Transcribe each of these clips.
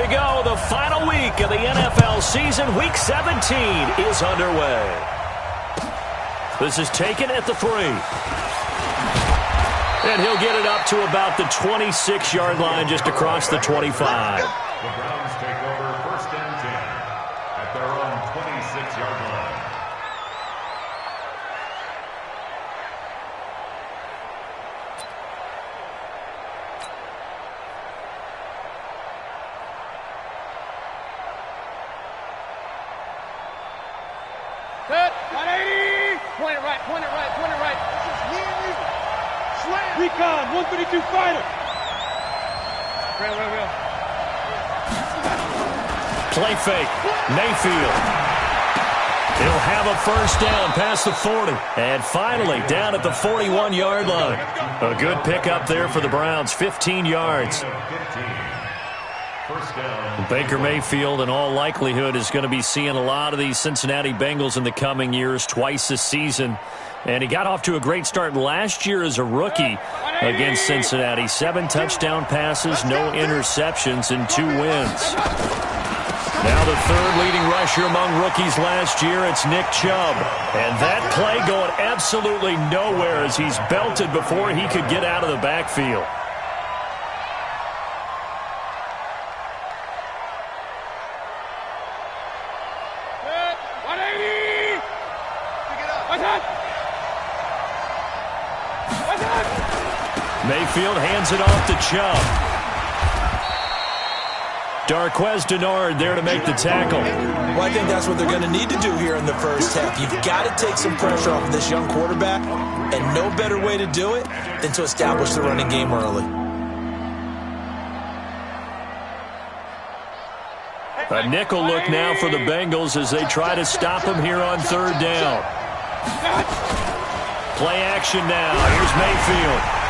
we go. The final week of the NFL season, Week 17, is underway. This is taken at the 3. And he'll get it up to about the 26-yard line, just across the 25. The Browns take over 1st and 10 at their own 26-yard line. Set. 180. Point it right, point it right, point it right. Slam. Recon, 132 fighter. Real. Play fake. Mayfield. He'll have a first down past the 40. And finally, down at the 41-yard line. A good pickup there for the Browns, 15 yards. First down. Baker Mayfield, in all likelihood, is going to be seeing a lot of these Cincinnati Bengals in the coming years, twice this season. And he got off to a great start last year as a rookie against Cincinnati. 7 touchdown passes, no interceptions, and 2 wins. Now the third leading rusher among rookies last year, it's Nick Chubb. And that play going absolutely nowhere as he's belted before he could get out of the backfield. Mayfield hands it off to Chubb. Darqueze Dennard there to make the tackle. Well, I think that's what they're going to need to do here in the first half. You've got to take some pressure off of this young quarterback, and no better way to do it than to establish the running game early. A nickel look now for the Bengals as they try to stop him here on 3rd down. Play action now. Here's Mayfield.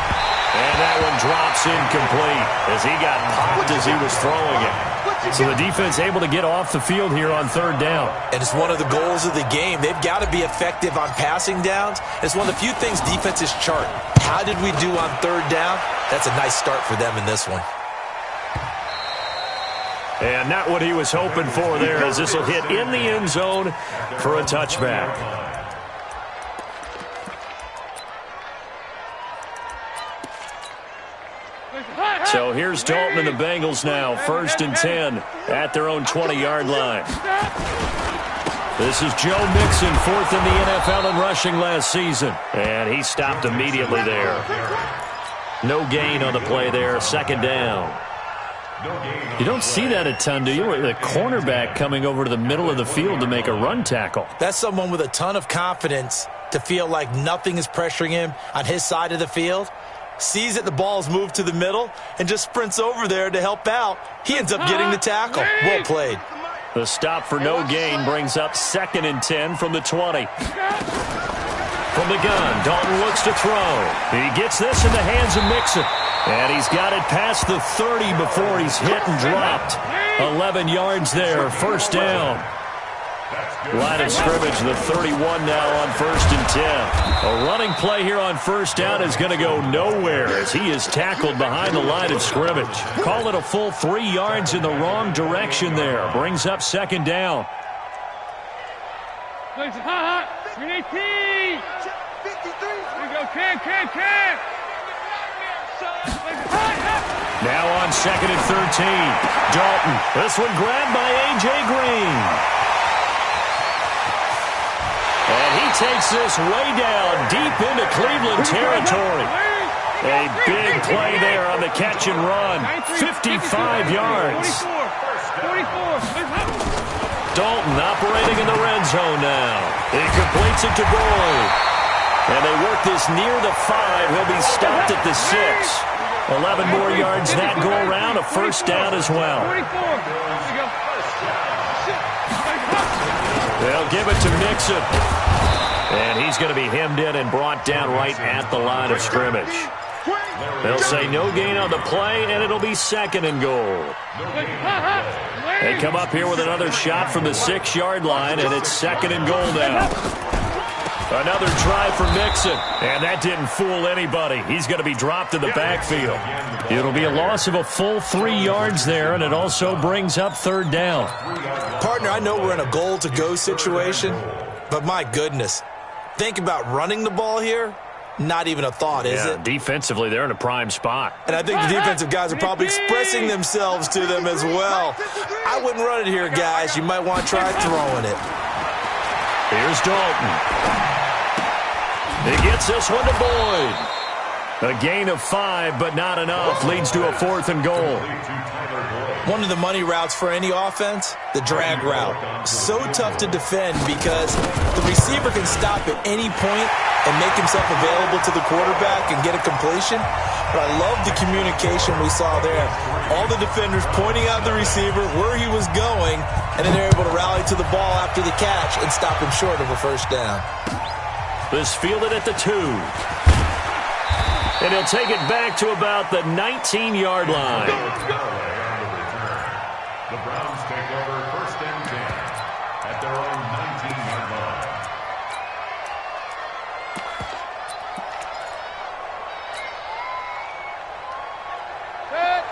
And that one drops incomplete as he got popped as he was throwing it. So the defense able to get off the field here on 3rd down. And it's one of the goals of the game. They've got to be effective on passing downs. It's one of the few things defenses chart. How did we do on 3rd down? That's a nice start for them in this one. And not what he was hoping for there, as this will hit in the end zone for a touchback. So here's Dalton and the Bengals now, 1st and 10 at their own 20-yard line. This is Joe Mixon, 4th in the NFL in rushing last season. And he stopped immediately there. No gain on the play there, 2nd down. You don't see that a ton, do you? The cornerback coming over to the middle of the field to make a run tackle. That's someone with a ton of confidence to feel like nothing is pressuring him on his side of the field. Sees that the ball's moved to the middle and just sprints over there to help out. He ends up getting the tackle. Well played. The stop for no gain brings up 2nd and 10 from the 20. From the gun, Dalton looks to throw. He gets this in the hands of Mixon. And he's got it past the 30 before he's hit and dropped. 11 yards there, 1st down. Line of scrimmage, the 31 now on 1st and 10. A running play here on 1st down is going to go nowhere as he is tackled behind the line of scrimmage. Call it a full 3 yards in the wrong direction there. Brings up 2nd down. Now on 2nd and 13. Dalton. This one grabbed by A.J. Green. And he takes this way down deep into Cleveland territory. A big play there on the catch and run. 55 yards. Dalton operating in the red zone now. He completes it to Boyd. And they work this near the 5. He'll be stopped at the 6. 11 more yards that go around. A 1st down as well. They'll give it to Mixon. And he's going to be hemmed in and brought down right at the line of scrimmage. They'll say no gain on the play, and it'll be 2nd and goal. They come up here with another shot from the 6-yard line, and it's 2nd and goal now. Another try for Mixon, and that didn't fool anybody. He's going to be dropped in the backfield. It'll be a loss of a full 3 yards there, and it also brings up third down. Partner, I know we're in a goal-to-go situation, but my goodness, think about running the ball here. Not even a thought, is it? Defensively, they're in a prime spot. And I think the defensive guys are probably expressing themselves to them as well. I wouldn't run it here, guys. You might want to try throwing it. Here's Dalton. He gets this one to Boyd. A gain of 5, but not enough. Leads to a 4th and goal. One of the money routes for any offense, the drag route. So tough to defend because the receiver can stop at any point and make himself available to the quarterback and get a completion. But I love the communication we saw there. All the defenders pointing out the receiver, where he was going, and then they're able to rally to the ball after the catch and stop him short of a first down. This fielded at the 2. And he'll take it back to about the 19-yard line. The Browns take over first and 10 at their own 19-yard line.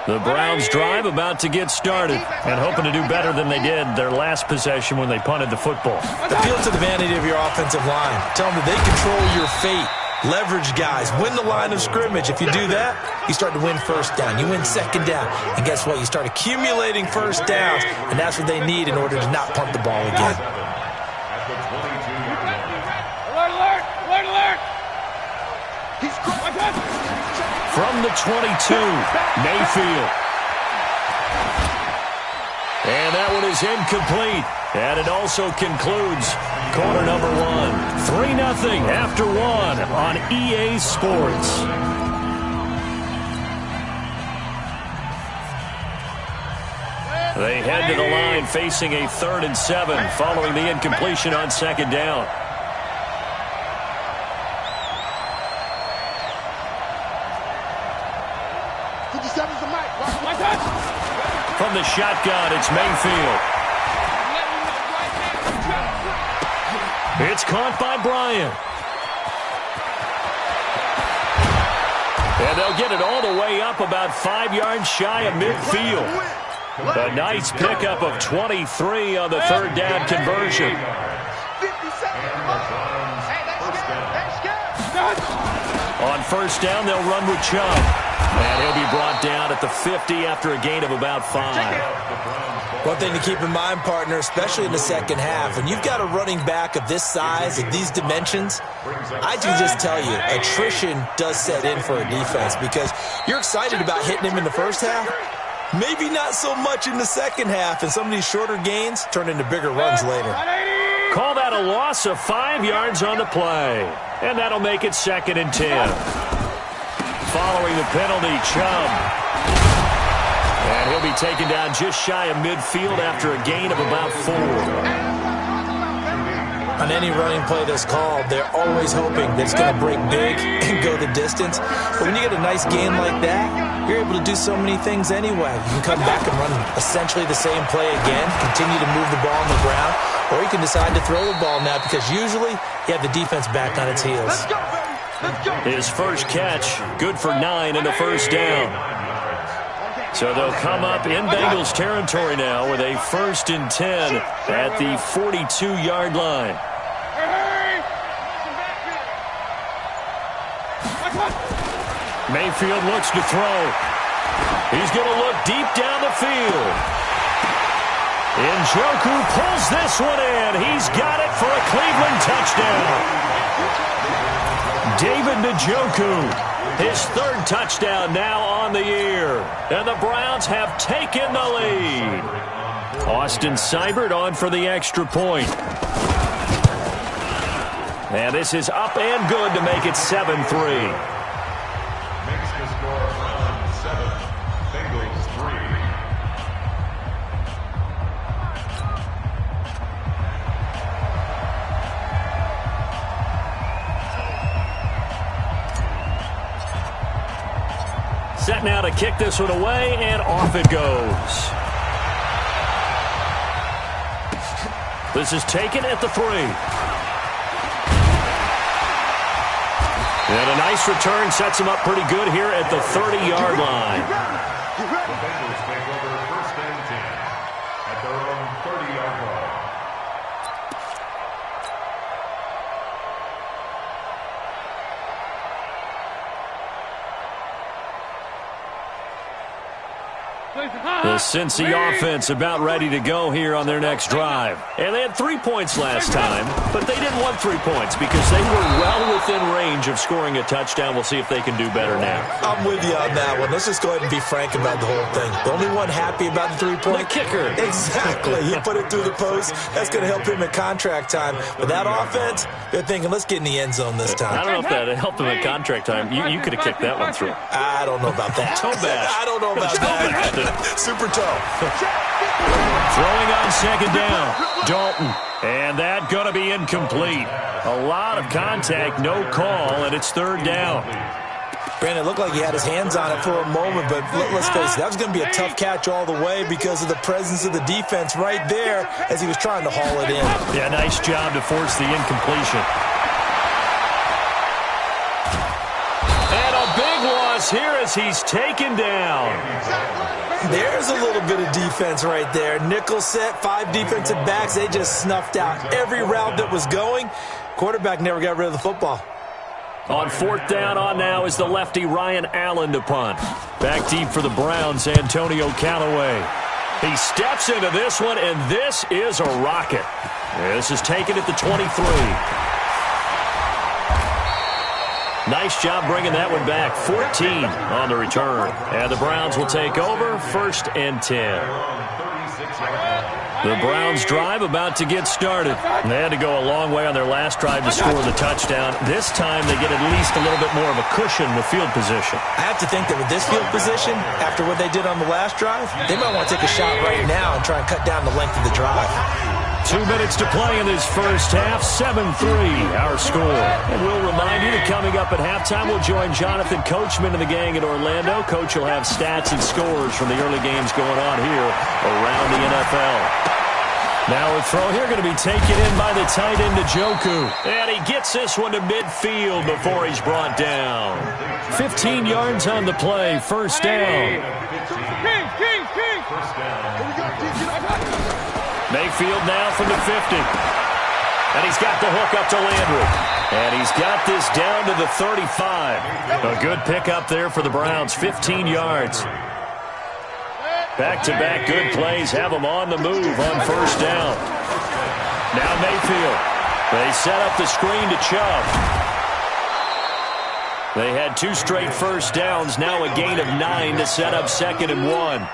The Browns drive about to get started and hoping to do better than they did their last possession when they punted the football. Appeal to the vanity of your offensive line. Tell them that they control your fate. Leverage guys. Win the line of scrimmage. If you do that, you start to win first down. You win second down. And guess what? You start accumulating first downs, and that's what they need in order to not punt the ball again. At the 22-yard line. Alert, alert, alert, alert. From the 22, Mayfield. And that one is incomplete. And it also concludes quarter number 1. 3-0 after 1 on EA Sports. They head to the line facing a 3rd and 7 following the incompletion on second down. From the shotgun, it's Mayfield. It's caught by Bryant. And they'll get it all the way up about 5 yards shy of midfield. A nice pickup of 23 on the third down conversion. On first down, they'll run with Chubb. And he'll be brought down at the 50 after a gain of about 5. One thing to keep in mind, partner, especially in the second half, when you've got a running back of this size, of these dimensions, I can just tell you, attrition does set in for a defense because you're excited about hitting him in the first half, maybe not so much in the second half, and some of these shorter gains turn into bigger runs later. Call that a loss of 5 yards on the play, and that'll make it 2nd and 10. Following the penalty, Chubb. And he'll be taken down just shy of midfield after a gain of about 4. On any running play that's called, they're always hoping that it's going to break big and go the distance. But when you get a nice gain like that, you're able to do so many things anyway. You can come back and run essentially the same play again, continue to move the ball on the ground, or you can decide to throw the ball now because usually you have the defense back on its heels. His first catch, good for 9 in the first down. So they'll come up in Bengals territory now with a 1st and 10 at the 42-yard line. Mayfield looks to throw. He's going to look deep down the field. Njoku pulls this one in. He's got it for a Cleveland touchdown. David Njoku, his 3rd touchdown now on the year. And the Browns have taken the lead. Austin Seibert on for the extra point. And this is up and good to make it 7-3. Makes the score Browns 7, Bengals 3. Set now to kick this one away, and off it goes. This is taken at the 3. And a nice return sets him up pretty good here at the 30-yard line. The Bengals take over first and 10 at their own 30-yard line. The Cincy offense about ready to go here on their next drive. And they had 3 points last time, but they didn't want 3 points because they were well within range of scoring a touchdown. We'll see if they can do better now. I'm with you on that one. Let's just go ahead and be frank about the whole thing. The only one happy about the 3-point? The kicker. Exactly. He put it through the post. That's going to help him in contract time. But that offense, they're thinking, let's get in the end zone this time. I don't know if that helped him in contract time. You could have kicked that one through. I don't know about that. Toe bash. I don't know about that. Super toe. Throwing on second down. Dalton. And that going to be incomplete. A lot of contact, no call, and it's third down. Brandon, it looked like he had his hands on it for a moment, but let's face it, that was going to be a tough catch all the way because of the presence of the defense right there as he was trying to haul it in. Yeah, nice job to force the incompletion. And a big loss here as he's taken down. There's a little bit of defense right there. Nickel set, 5 defensive backs. They just snuffed out every route that was going. Quarterback never got rid of the football. On fourth down on now is the lefty Ryan Allen to punt. Back deep for the Browns, Antonio Callaway. He steps into this one, and this is a rocket. This is taken at the 23. Nice job bringing that one back. 14 on the return. And the Browns will take over first and 10. The Browns drive about to get started. They had to go a long way on their last drive to score the touchdown. This time they get at least a little bit more of a cushion with field position. I have to think that with this field position, after what they did on the last drive, they might want to take a shot right now and try and cut down the length of the drive. 2 minutes to play in this first half. 7-3 our score. And we'll remind you that coming up at halftime, we'll join Jonathan Coachman and the gang in Orlando. Coach will have stats and scores from the early games going on here around the NFL. Now a throw here going to be taken in by the tight end Njoku. And he gets this one to midfield before he's brought down. 15 yards on the play. First down. Mayfield now from the 50. And he's got the hook up to Landry. And he's got this down to the 35. A good pickup there for the Browns. 15 yards. Back-to-back good plays have them on the move on first down. Now Mayfield. They set up the screen to Chubb. They had 2 straight first downs. Now a gain of 9 to set up 2nd and 1.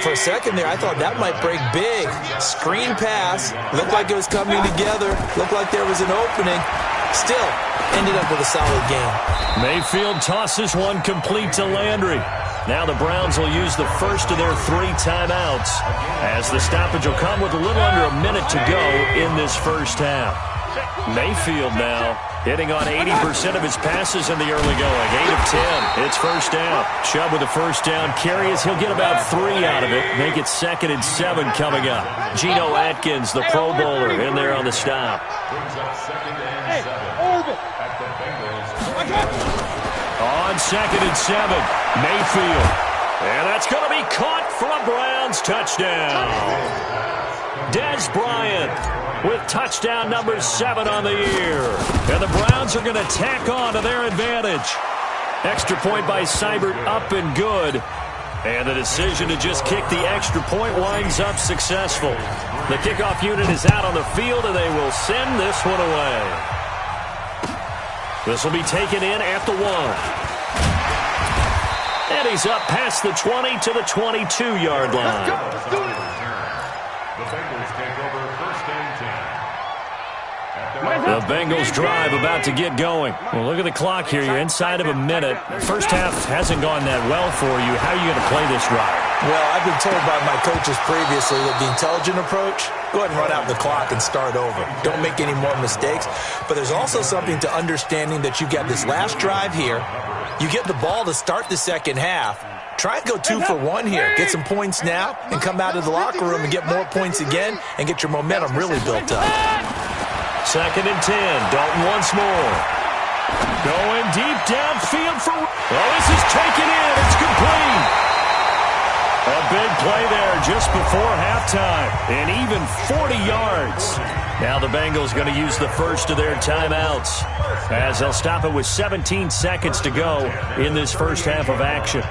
For a second there, I thought that might break big. Screen pass. Looked like it was coming together. Looked like there was an opening. Still, ended up with a solid game. Mayfield tosses one complete to Landry. Now the Browns will use the first of their 3 timeouts as the stoppage will come with a little under a minute to go in this first half. Mayfield now hitting on 80% of his passes in the early going. 8 of 10. It's first down. Chubb with a first down carry as he'll get about 3 out of it. Make it 2nd and 7 coming up. Geno Atkins, the Pro Bowler, in there on the stop. On 2nd and 7, Mayfield. And that's going to be caught for a Browns touchdown. Dez Bryant with touchdown number 7 on the year. And the Browns are going to tack on to their advantage. Extra point by Seibert up and good. And the decision to just kick the extra point winds up successful. The kickoff unit is out on the field, and they will send this one away. This will be taken in at the 1. And he's up past the 20 to the 22-yard line. The Bengals take over first and 10. The Bengals drive about to get going. Well, look at the clock here. You're inside of a minute. First half hasn't gone that well for you. How are you going to play this drive? Well, I've been told by my coaches previously that the intelligent approach, go ahead and run out the clock and start over. Don't make any more mistakes. But there's also something to understanding that you got this last drive here. You get the ball to start the second half. Try and go 2 for 1 here. Get some points now and come out of the locker room and get more points again and get your momentum really built up. 2nd and 10. Dalton once more. Going deep downfield for... Oh, this is taken in. It's complete. A big play there just before halftime. And even 40 yards. Now the Bengals going to use the first of their timeouts, as they'll stop it with 17 seconds to go in this first half of action.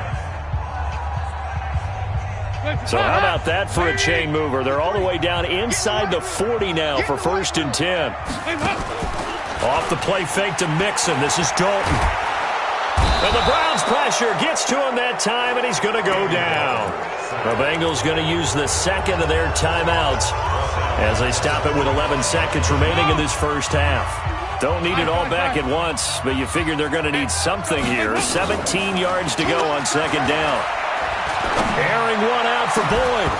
So how about that for a chain mover? They're all the way down inside the 40 now for 1st and 10. Off the play fake to Mixon. This is Dalton. And the Browns pressure gets to him that time, and he's going to go down. The Bengals going to use the second of their timeouts as they stop it with 11 seconds remaining in this first half. Don't need it all back at once, but you figure they're going to need something here. 17 yards to go on 2nd down. Airing one out for Boyd.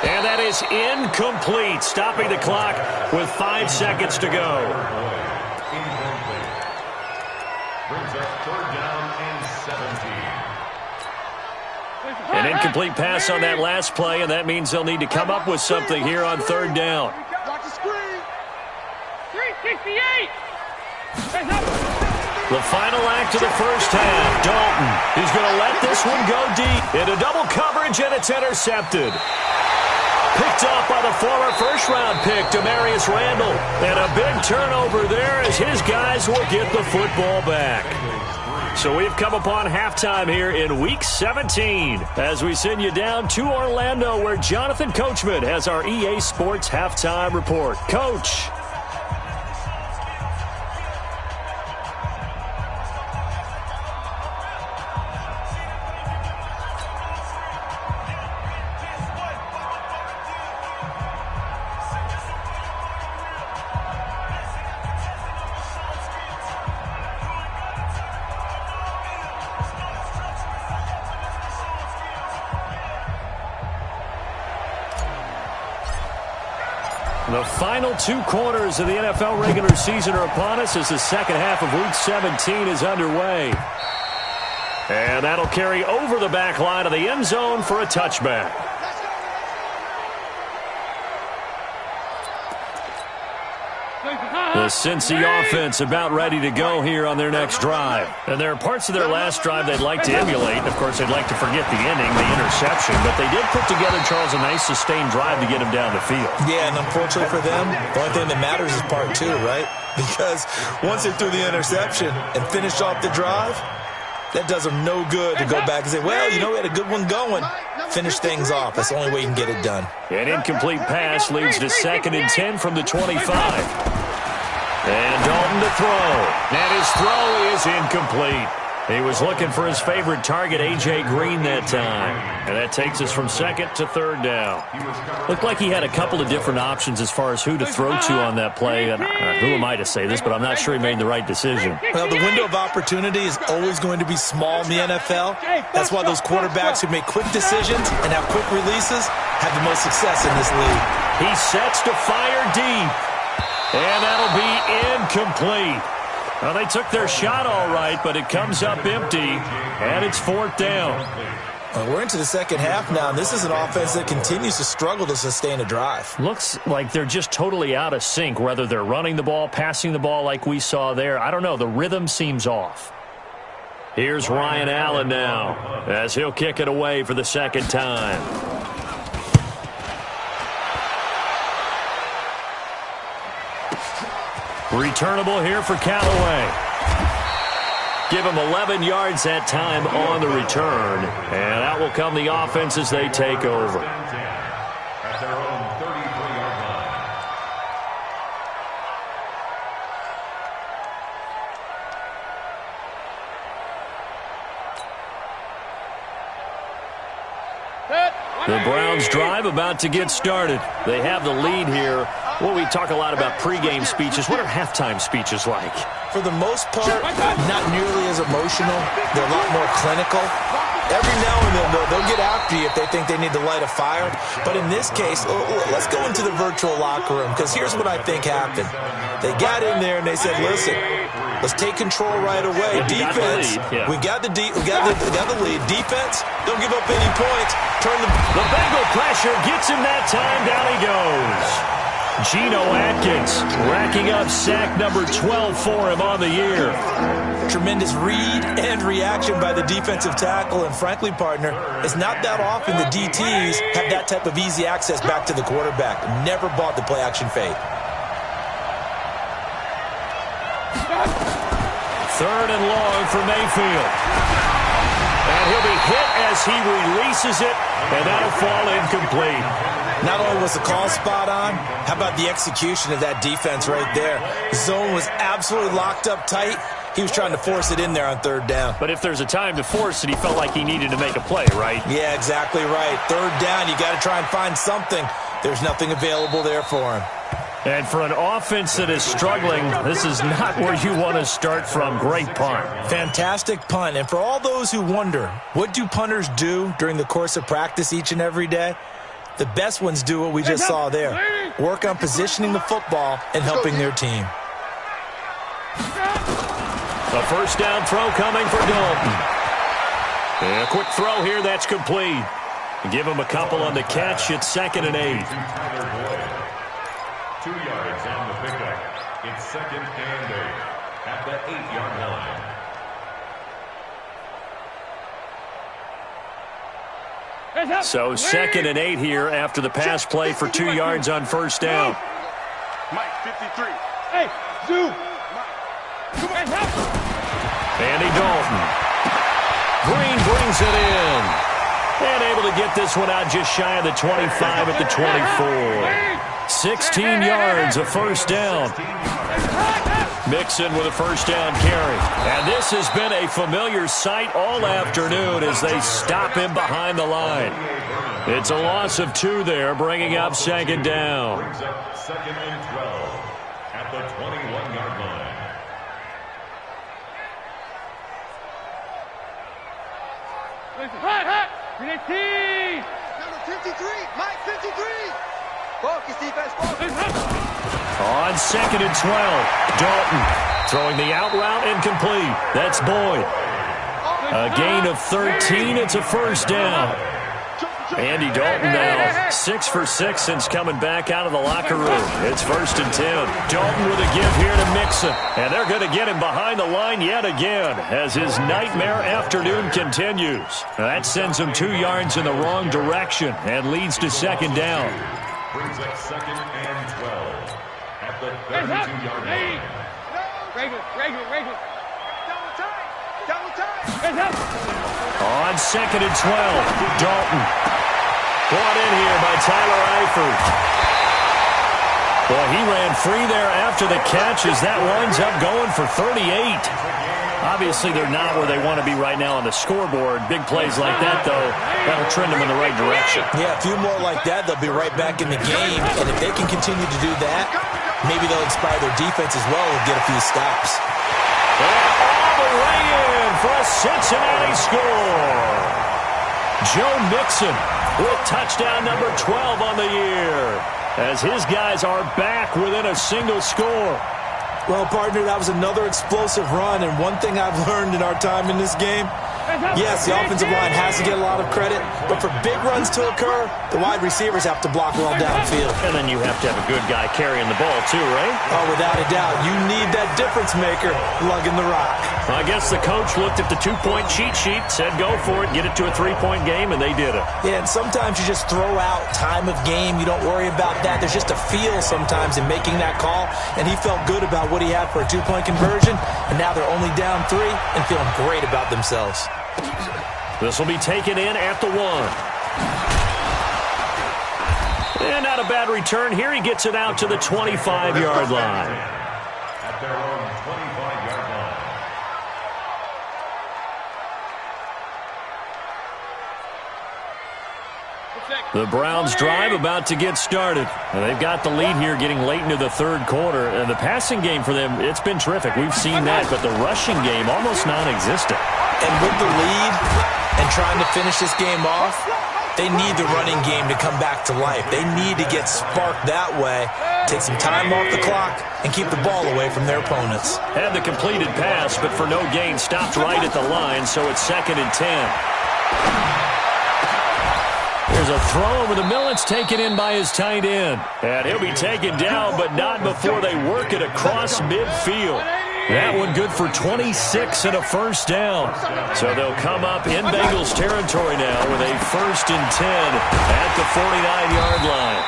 And that is incomplete, stopping the clock with 5 seconds to go. Brings up 3rd down and 17. An incomplete pass on that last play, and that means they'll need to come up with something here on 3rd down. Watch the screen. 368. The final act of the first half. Dalton is going to let this one go deep. Into double coverage, and it's intercepted. Picked off by the former first-round pick, Demarius Randall. And a big turnover there as his guys will get the football back. So we've come upon halftime here in Week 17 as we send you down to Orlando, where Jonathan Coachman has our EA Sports Halftime Report. Coach. The final 2 quarters of the NFL regular season are upon us as the second half of Week 17 is underway. And that'll carry over the back line of the end zone for a touchback. The Cincy offense about ready to go here on their next drive. And there are parts of their last drive they'd like to emulate. Of course, they'd like to forget the ending, the interception. But they did put together, Charles, a nice sustained drive to get them down the field. Yeah, and unfortunately for them, the only thing that matters is part 2, right? Because once they threw the interception and finished off the drive, that does them no good to go back and say, well, you know, we had a good one going. Finish things off. That's the only way you can get it done. An incomplete pass leads to 2nd and 10 from the 25. And Dalton to throw. And his throw is incomplete. He was looking for his favorite target, A.J. Green, that time. And that takes us from 2nd to 3rd down. Looked like he had a couple of different options as far as who to throw to on that play. And who am I to say this, but I'm not sure he made the right decision. Well, the window of opportunity is always going to be small in the NFL. That's why those quarterbacks who make quick decisions and have quick releases have the most success in this league. He sets to fire deep. And that'll be incomplete. Well, they took their shot all right, but it comes up empty, and it's 4th down. Well, we're into the second half now, and this is an offense that continues to struggle to sustain a drive. Looks like they're just totally out of sync, whether they're running the ball, passing the ball like we saw there. I don't know. The rhythm seems off. Here's Ryan Allen now as he'll kick it away for the second time. Returnable here for Callaway. Give him 11 yards that time on the return. And out will come the offense as they take over. At their own 33-yard line. The Browns drive about to get started. They have the lead here. Well, we talk a lot about pregame speeches. What are halftime speeches like? For the most part, not nearly as emotional. They're a lot more clinical. Every now and then, though, they'll get after you if they think they need to light a fire. But in this case, let's go into the virtual locker room, because here's what I think happened. They got in there and they said, listen, let's take control right away. Defense, we got the lead. Defense, don't give up any points. The Bengal pressure gets him that time. Down he goes. Geno Atkins racking up sack number 12 for him on the year. Tremendous read and reaction by the defensive tackle. And frankly, partner, it's not that often the DTs have that type of easy access back to the quarterback. Never bought the play-action fake. Third and long for Mayfield. And he'll be hit as he releases it, and that'll fall incomplete. Not only was the call spot on, how about the execution of that defense right there? The zone was absolutely locked up tight. He was trying to force it in there on third down. But if there's a time to force it, he felt like he needed to make a play, right? Yeah, exactly right. Third down, you got to try and find something. There's nothing available there for him. And for an offense that is struggling, this is not where you want to start from. Great punt. Fantastic punt. And for all those who wonder, what do punters do during the course of practice each and every day? The best ones do what we just saw there. Work on positioning the football and helping their team. A first down throw coming for Dalton. And a quick throw here, that's complete. Give him a couple on the catch. It's 2nd and 8. 2 yards on the pickup. It's 2nd and 8 at the 8-yard line. So 2nd and 8 here after the pass play for 2 yards on first down. Mike, 53. Hey, Zoo. Andy Dalton. Green brings it in. And able to get this one out just shy of the 25 at the 24. 16 yards, a first down. Mixon with a first down carry. And this has been a familiar sight all afternoon as they stop him behind the line. It's a loss of 2 there, bringing up 2nd down. Brings up 2nd and 12 at the 21-yard line. Hot. Number 53. Mike, 53. Focus, defense, focus. On 2nd and 12, Dalton throwing the out route incomplete. That's Boyd. A gain of 13. It's a first down. Andy Dalton now 6 for 6 since coming back out of the locker room. It's 1st and 10. Dalton with a give here to Mixon. And they're going to get him behind the line yet again as his nightmare afternoon continues. That sends him 2 yards in the wrong direction and leads to 2nd down. Brings up 2nd and 12 at the 32-yard line. Regular. Double time. On 2nd and 12, Dalton. Brought in here by Tyler Eifert. Well, he ran free there after the catch as that winds up going for 38. Obviously, they're not where they want to be right now on the scoreboard. Big plays like that, though, that'll trend them in the right direction. Yeah, a few more like that, they'll be right back in the game. And if they can continue to do that, maybe they'll inspire their defense as well and get a few stops. And all the way in for a Cincinnati score. Joe Mixon with touchdown number 12 on the year as his guys are back within a single score. Well, partner, that was another explosive run, and one thing I've learned in our time in this game, yes, the offensive line has to get a lot of credit, but for big runs to occur, the wide receivers have to block well downfield. And then you have to have a good guy carrying the ball too, right? Oh, without a doubt. You need that difference maker lugging the rock. I guess the coach looked at the 2-point cheat sheet, said go for it, get it to a 3-point game, and they did it. Yeah, and sometimes you just throw out time of game. You don't worry about that. There's just a feel sometimes in making that call, and he felt good about what he had for a 2-point conversion, and now they're only down 3 and feeling great about themselves. This will be taken in at the 1. And not a bad return here. He gets it out to the 25-yard line. At their own 25-yard line. The Browns drive about to get started. And they've got the lead here getting late into the third quarter. And the passing game for them, it's been terrific. We've seen that, but the rushing game almost non-existent. And with the lead and trying to finish this game off, they need the running game to come back to life. They need to get sparked that way, take some time off the clock, and keep the ball away from their opponents. Had the completed pass, but for no gain, stopped right at the line, so it's 2nd and 10. There's a throw over the middle. It's taken in by his tight end. And he'll be taken down, but not before they work it across midfield. That one good for 26 and a first down. So they'll come up in Bengals territory now with a 1st and 10 at the 49-yard line.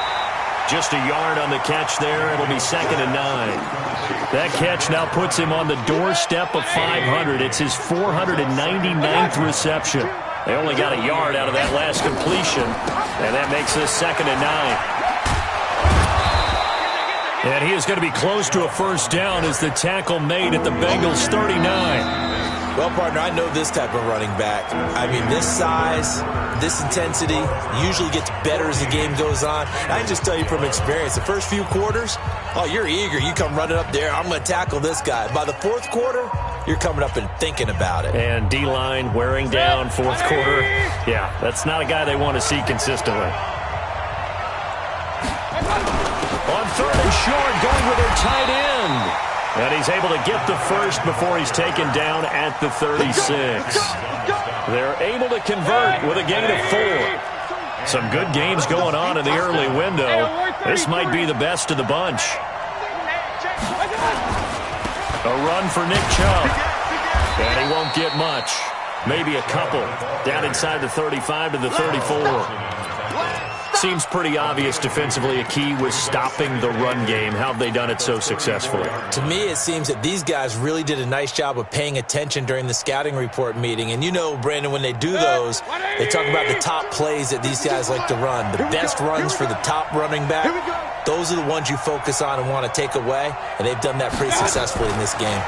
Just a yard on the catch there. It'll be 2nd and 9. That catch now puts him on the doorstep of 500. It's his 499th reception. They only got a yard out of that last completion, and that makes this 2nd and 9. And he is going to be close to a first down as the tackle made at the Bengals 39. Well, partner, I know this type of running back. I mean, this size, this intensity usually gets better as the game goes on. And I can just tell you from experience, the first few quarters, oh, you're eager. You come running up there, I'm going to tackle this guy. By the 4th quarter, you're coming up and thinking about it. And D-line wearing down 4th quarter. Yeah, that's not a guy they want to see consistently. On 3rd and short, going with their tight end. And he's able to get the first before he's taken down at the 36. They're able to convert with a gain of 4. Some good games going on in the early window. This might be the best of the bunch. A run for Nick Chubb. And he won't get much. Maybe a couple. Down inside the 35 to the 34. Seems pretty obvious defensively a key was stopping the run game. How have they done it so successfully? To me, it seems that these guys really did a nice job of paying attention during the scouting report meeting. And you know, Brandon, when they do those, they talk about the top plays that these guys like to run. The best runs for the top running back, those are the ones you focus on and want to take away. And they've done that pretty successfully in this game.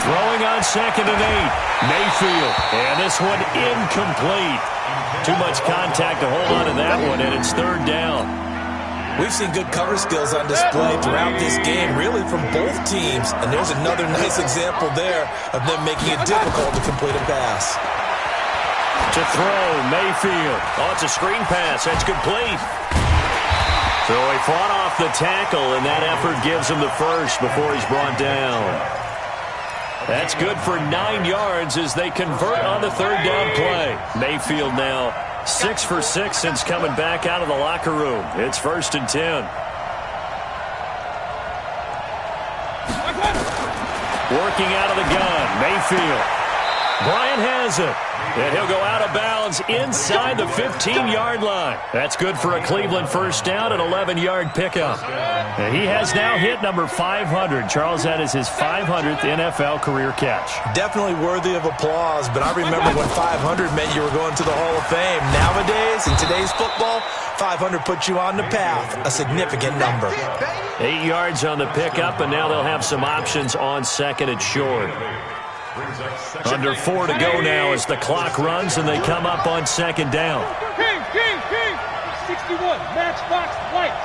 Throwing on 2nd and 8. Mayfield. And this one incomplete. Too much contact to hold on to that one, and it's 3rd down. We've seen good cover skills on display throughout this game, really from both teams. And there's another nice example there of them making it difficult to complete a pass. To throw, Mayfield. Oh, it's a screen pass. That's complete. So he fought off the tackle, and that effort gives him the first before he's brought down. That's good for 9 yards as they convert on the 3rd down play. Mayfield now 6 for 6 since coming back out of the locker room. It's 1st and 10. Working out of the gun, Mayfield. Bryant has it. And he'll go out of bounds inside the 15-yard line. That's good for a Cleveland first down, an 11-yard pickup. And he has now hit number 500. Charles, that is his 500th NFL career catch. Definitely worthy of applause, but I remember when 500 meant you were going to the Hall of Fame. Nowadays, in today's football, 500 puts you on the path, a significant number. 8 yards on the pickup, and now they'll have some options on 2nd and short. Under 4 to go now as the clock runs and they come up on 2nd down. King, 61, matchbox lights.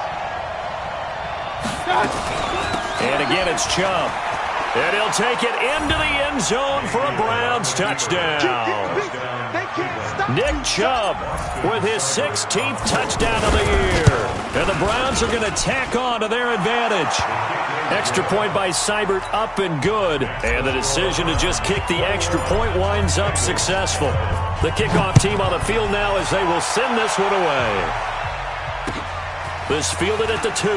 And again, it's Chubb. And he'll take it into the end zone for a Browns touchdown. Nick Chubb with his 16th touchdown of the year. And the Browns are going to tack on to their advantage. Extra point by Seibert up and good. And the decision to just kick the extra point winds up successful. The kickoff team on the field now as they will send this one away. This fielded at the 2.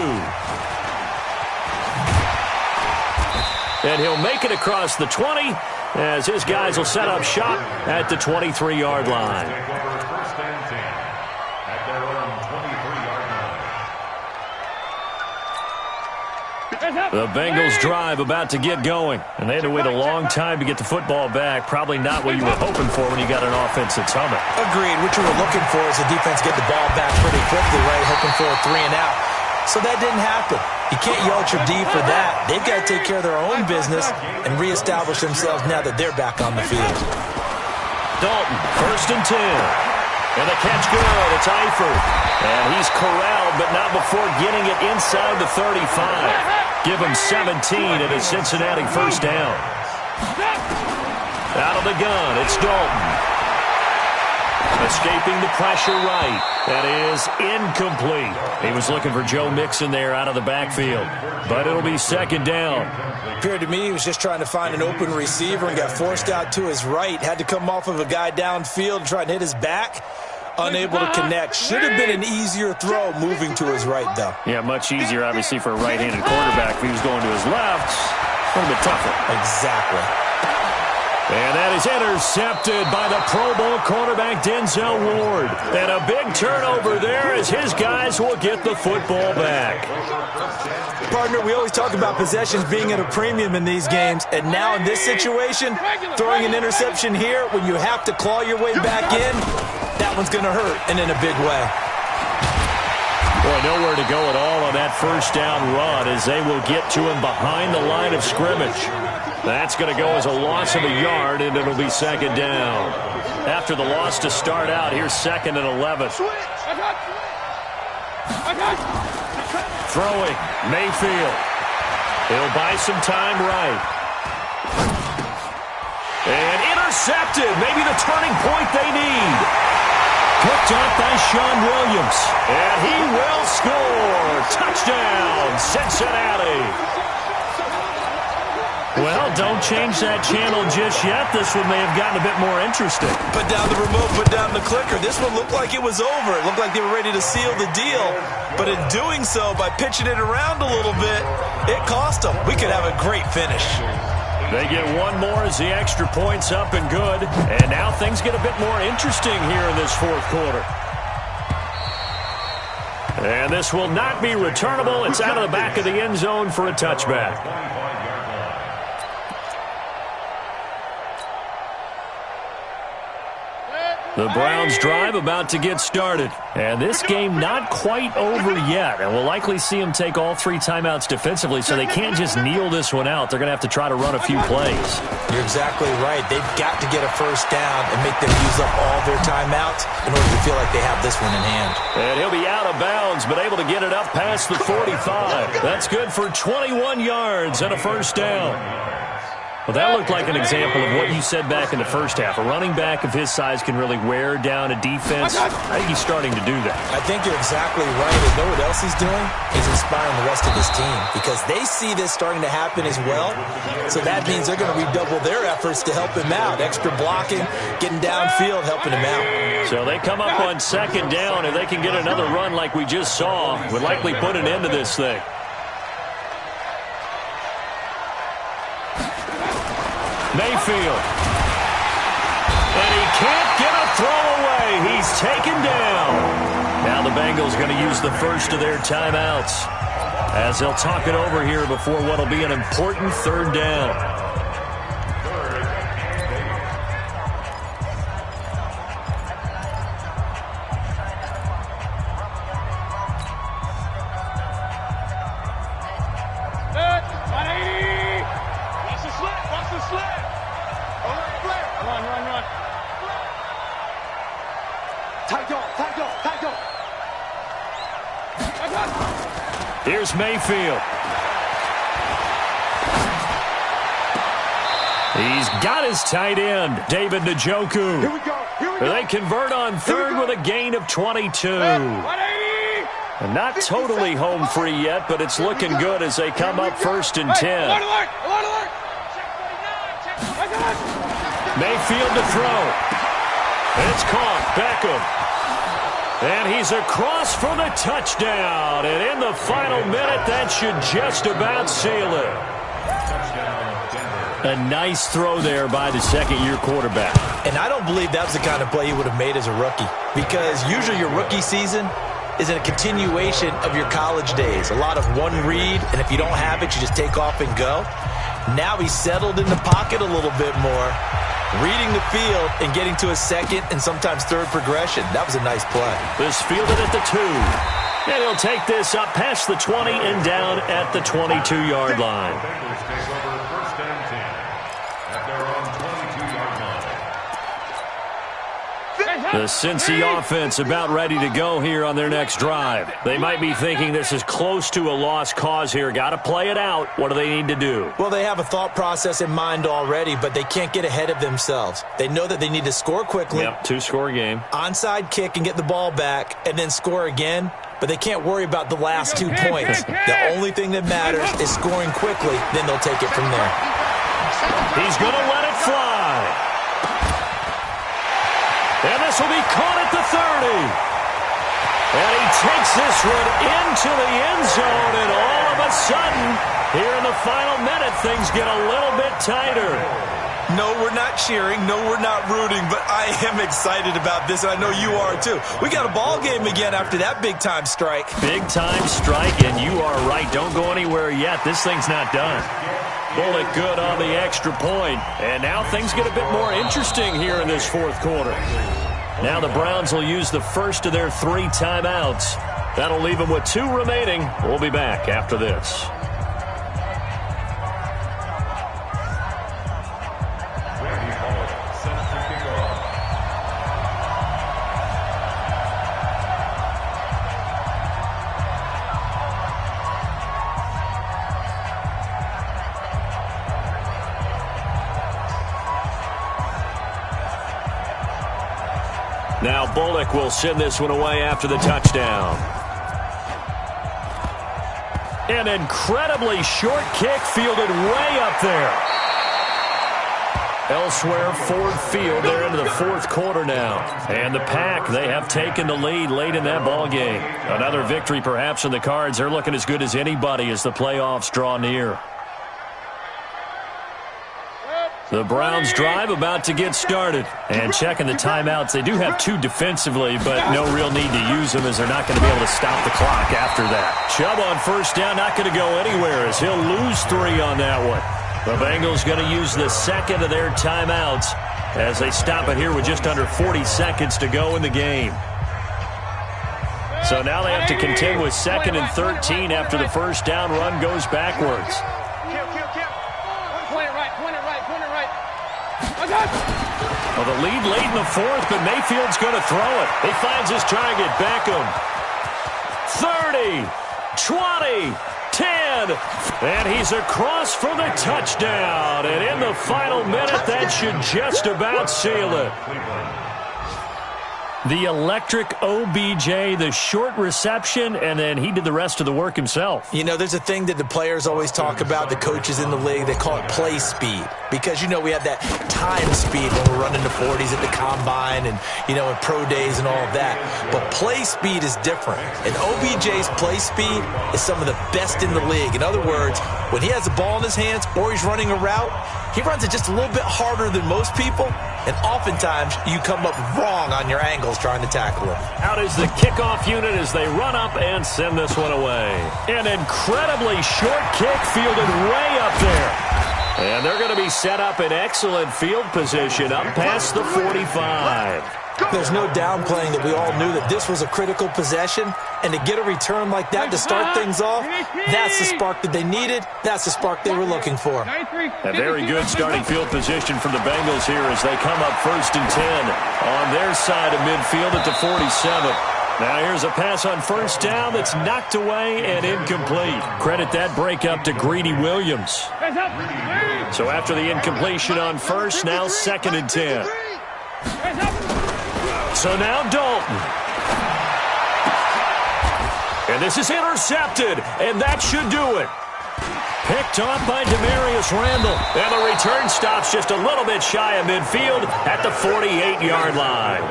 And he'll make it across the 20 as his guys will set up shop at the 23-yard line. The Bengals drive about to get going, and they had to wait a long time to get the football back. Probably not what you were hoping for when you got an offense that's humming. Agreed. What you were looking for is the defense get the ball back pretty quickly, right? Hoping for a 3 and out. So that didn't happen. You can't yell at your D for that. They've got to take care of their own business and reestablish themselves now that they're back on the field. Dalton, 1st and 10. And the catch good. It's Eifert. And he's corralled, but not before getting it inside the 35. Give him 17 at a Cincinnati first down. Out of the gun, it's Dalton. Escaping the pressure right. That is incomplete. He was looking for Joe Mixon there out of the backfield. But it'll be 2nd down. Appeared to me he was just trying to find an open receiver and got forced out to his right. Had to come off of a guy downfield and try and hit his back. unable to connect. Should have been an easier throw moving to his right, though. Yeah, much easier, obviously, for a right-handed quarterback. If he was going to his left, a little bit tougher. Exactly. And that is intercepted by the Pro Bowl quarterback, Denzel Ward. And a big turnover there as his guys will get the football back. Partner, we always talk about possessions being at a premium in these games, and now in this situation, throwing an interception here when you have to claw your way back in, that one's going to hurt, and in a big way. Boy, nowhere to go at all on that first down run as they will get to him behind the line of scrimmage. That's going to go as a loss of a yard, and it'll be second down. After the loss to start out, here's 2nd and 11. Throwing, Mayfield. He'll buy some time right. And intercepted, maybe the turning point they need. Picked up by Sean Williams. And he will score. Touchdown, Cincinnati. Well, don't change that channel just yet. This one may have gotten a bit more interesting. Put down the remote, put down the clicker. This one looked like it was over. It looked like they were ready to seal the deal. But in doing so, by pitching it around a little bit, it cost them. We could have a great finish. They get one more as the extra point's up and good. And now things get a bit more interesting here in this fourth quarter. And this will not be returnable. It's out of the back of the end zone for a touchback. The Browns drive about to get started. And this game not quite over yet. And we'll likely see them take all 3 timeouts defensively, so they can't just kneel this one out. They're going to have to try to run a few plays. You're exactly right. They've got to get a first down and make them use up all their timeouts in order to feel like they have this one in hand. And he'll be out of bounds, but able to get it up past the 45. That's good for 21 yards and a first down. Well, that looked like an example of what you said back in the first half. A running back of his size can really wear down a defense. I think he's starting to do that. I think you're exactly right. And know what else he's doing? He's inspiring the rest of his team because they see this starting to happen as well. So that means they're going to redouble their efforts to help him out. Extra blocking, getting downfield, helping him out. So they come up on second down. If they can get another run like we just saw, would likely put an end to this thing. Mayfield. And he can't get a throw away. He's taken down. Now the Bengals going to use the first of their timeouts as they'll talk it over here before what will be an important third down. Here's Mayfield. He's got his tight end, David Njoku. Here we go. They convert on third with a gain of 22. And not totally home free yet, but it's looking good as they come up 1st and 10. Mayfield to throw. It's caught. Beckham. And he's across for the touchdown. And in the final minute, that should just about seal it. A nice throw there by the second-year quarterback. And I don't believe that was the kind of play he would have made as a rookie. Because usually your rookie season is a continuation of your college days. A lot of one read, and if you don't have it, you just take off and go. Now he's settled in the pocket a little bit more, reading the field and getting to a second and sometimes third progression. That was a nice play. This fielded at the 2. And he'll take this up past the 20 and down at the 22-yard line. Bengals take over 1st and 10 at their own 22-yard line. The Cincy offense about ready to go here on their next drive. They might be thinking this is close to a lost cause here. Got to play it out. What do they need to do? Well, they have a thought process in mind already, but they can't get ahead of themselves. They know that they need to score quickly. Yep, 2-score game. Onside kick and get the ball back and then score again. But they can't worry about the last 2 points. The only thing that matters is scoring quickly. Then they'll take it from there. He's going to let it fly. And the This will be caught at the 30. And he takes this one into the end zone, and all of a sudden, here in the final minute, things get a little bit tighter. No, we're not cheering. No, we're not rooting, but I am excited about this, and I know you are too. We got a ball game again after that big-time strike. Big-time strike, and you are right. Don't go anywhere yet. This thing's not done. Bullock good on the extra point, and now things get a bit more interesting here in this fourth quarter. Now the Browns will use the first of their 3 timeouts. That'll leave them with 2 remaining. We'll be back after this. Now Bullock will send this one away after the touchdown. An incredibly short kick fielded way up there. Elsewhere, Ford Field, they're into the fourth quarter now. And the Pack, they have taken the lead late in that ball game. Another victory perhaps in the cards. They're looking as good as anybody as the playoffs draw near. The Browns drive about to get started. And checking the timeouts, they do have 2 defensively, but no real need to use them as they're not going to be able to stop the clock after that. Chubb on first down, not going to go anywhere as he'll lose 3 on that one. The Bengals going to use the second of their timeouts as they stop it here with just under 40 seconds to go in the game. So now they have to contend with 2nd and 13 after the first down run goes backwards. Well, the lead late in the fourth, but Mayfield's going to throw it. He finds his target, Beckham. 30, 20, 10, and he's across for the touchdown. And in the final minute, that should just about seal it. The electric OBJ, the short reception, and then he did the rest of the work himself. You know, there's a thing that the players always talk about, the coaches in the league, they call it play speed. Because, you know, we have that time speed when we're running the 40s at the combine and, you know, in pro days and all of that. But play speed is different. And OBJ's play speed is some of the best in the league. In other words, when he has the ball in his hands or he's running a route, he runs it just a little bit harder than most people. And oftentimes, you come up wrong on your angles trying to tackle him. Out is the kickoff unit as they run up and send this one away. An incredibly short kick fielded way up there. And they're going to be set up in excellent field position up past the 45. There's no downplaying that we all knew that this was a critical possession. And to get a return like that to start things off, that's the spark that they needed. That's the spark they were looking for. A very good starting field position from the Bengals here as they come up 1st and 10 on their side of midfield at the 47. Now here's a pass on first down that's knocked away and incomplete. Credit that break up to Greedy Williams. So after the incompletion on first, now 2nd and 10. So now Dalton. And this is intercepted, and that should do it. Picked off by Demarius Randall. And the return stops just a little bit shy of midfield at the 48-yard line.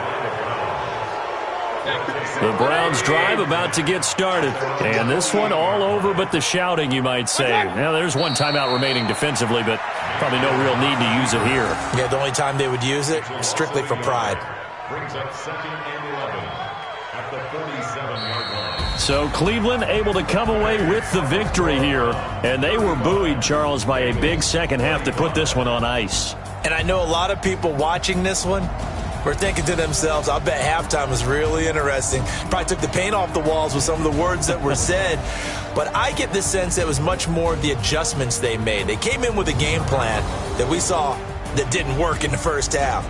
The Browns drive about to get started. And this one all over but the shouting, you might say. Now, there's 1 timeout remaining defensively, but probably no real need to use it here. Yeah, the only time they would use it, strictly for pride. Brings up 2nd and 11 at the 47-yard line. So Cleveland able to come away with the victory here. And they were buoyed, Charles, by a big second half to put this one on ice. And I know a lot of people watching this one were thinking to themselves, I bet halftime was really interesting. Probably took the paint off the walls with some of the words that were said. But I get the sense that it was much more of the adjustments they made. They came in with a game plan that we saw that didn't work in the first half.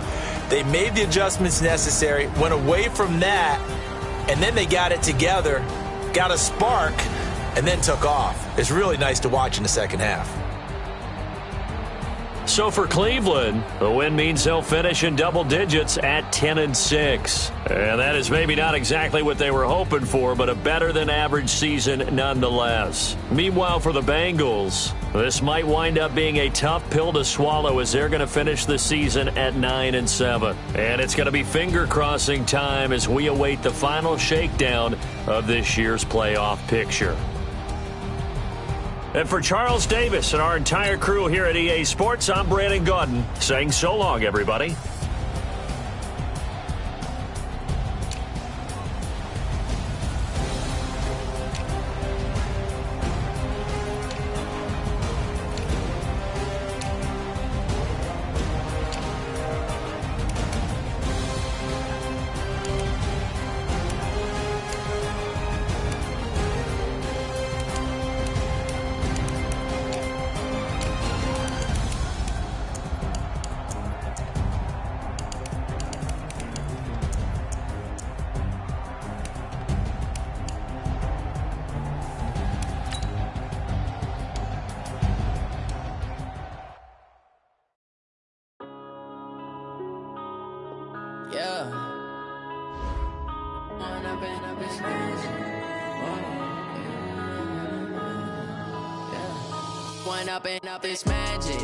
They made the adjustments necessary, went away from that, and then they got it together, got a spark, and then took off. It's really nice to watch in the second half. So for Cleveland, the win means they'll finish in double digits at 10-6. And that is maybe not exactly what they were hoping for, but a better-than-average season nonetheless. Meanwhile, for the Bengals, this might wind up being a tough pill to swallow as they're going to finish the season at 9-7. And it's going to be finger-crossing time as we await the final shakedown of this year's playoff picture. And for Charles Davis and our entire crew here at EA Sports, I'm Brandon Gaudin saying so long, everybody. Up it's magic.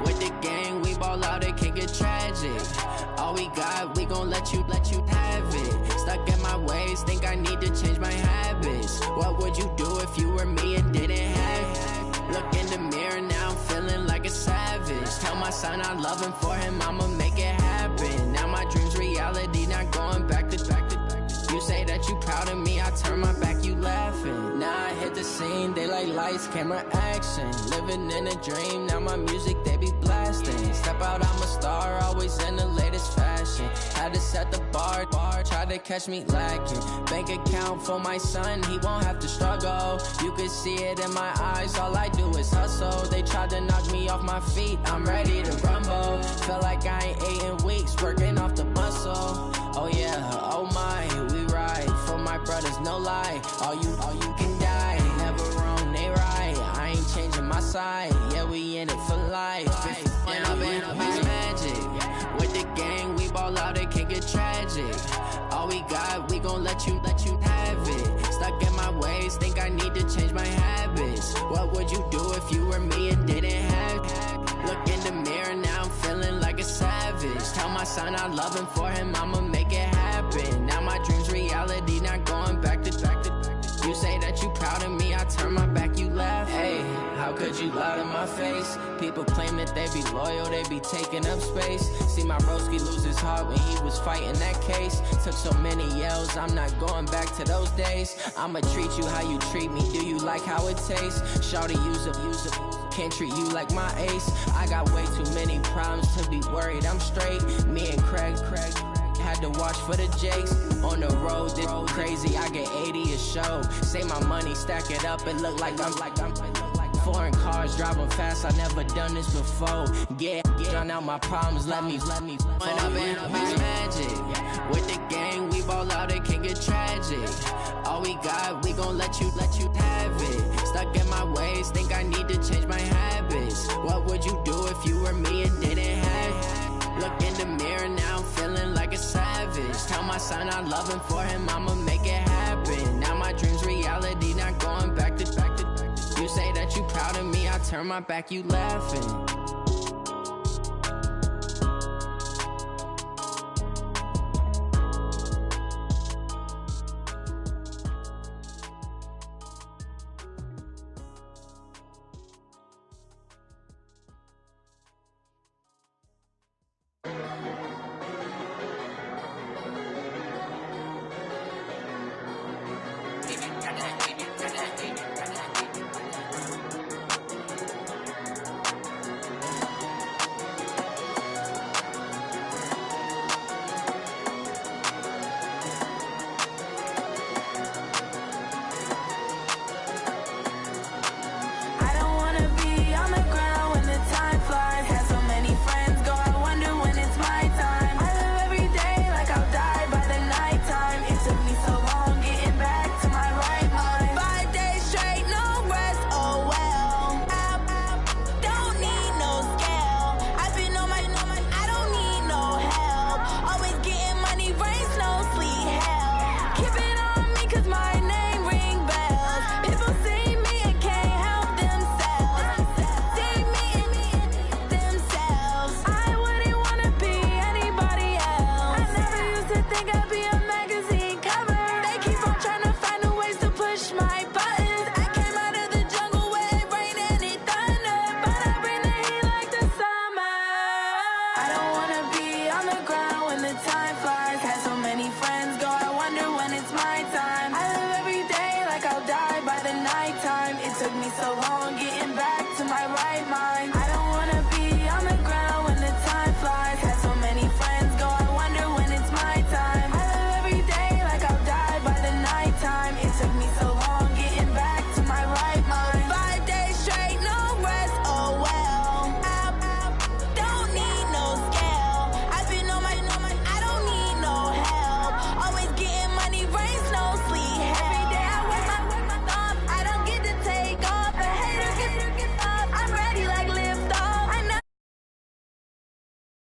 With the gang, we ball out, it can get tragic. All we got, we gon' let you have it. Stuck in my ways, think I need to change my habits. What would you do if you were me and didn't have it? Look in the mirror, now I'm feeling like a savage. Tell my son I love him, for him I'ma make it happen. Now my dream's reality, not going back to. You say that you proud of me, I turn my back, you laughing. Now I hit the scene, they like lights, camera, action. Living in a dream, now my music, they be blasting. Step out, I'm a star, always in the latest fashion. Had to set the bar, try to catch me lacking. Bank account for my son, he won't have to struggle. You can see it in my eyes, all I do is hustle. They tried to knock me off my feet, I'm ready to rumble. Feel like I ain't ate in weeks, working off the muscle. Oh yeah, oh my, we ride for my brothers, no lie. All you can die, never wrong, they right. I ain't changing my side, yeah, we in it for life. When up it's magic. With the gang, we ball out, it can get tragic. All we got, we gon' let you have it. Stuck in my ways, think I need to change my habits. What would you do if you were me and didn't have it? Look in the mirror, now I'm feeling like a savage. Tell my son I love him, for him I'ma make it happen. Now my dream's reality, not going back to. You say that you proud of me, I turn my back, you laugh. Hey, how could you lie to my face? People claim that they be loyal, they be taking up space. See my broski lose his heart when he was fighting that case. Took so many yells, I'm not going back to those days. I'ma treat you how you treat me, do you like how it tastes? Shawty, use it. Can't treat you like my ace. I got way too many problems to be worried, I'm straight. Me and Craig had to watch for the Jakes. On the road, this crazy, I get 80 a show. Say my money, stack it up, it look like I'm foreign cars, driving fast, I never done this before. Get drown out my problems, let me When up it's magic. With the gang, we ball out, it can get tragic. All we got, we gon' let you have it. Stuck in my ways, think I need to change my habits. What would you do if you were me and didn't have it? Look in the mirror, now I'm feeling like a savage. Tell my son I love him, for him I'ma make it happen. Now my dream's reality, not going back to. You say that you proud of me, I turn my back, you laughing.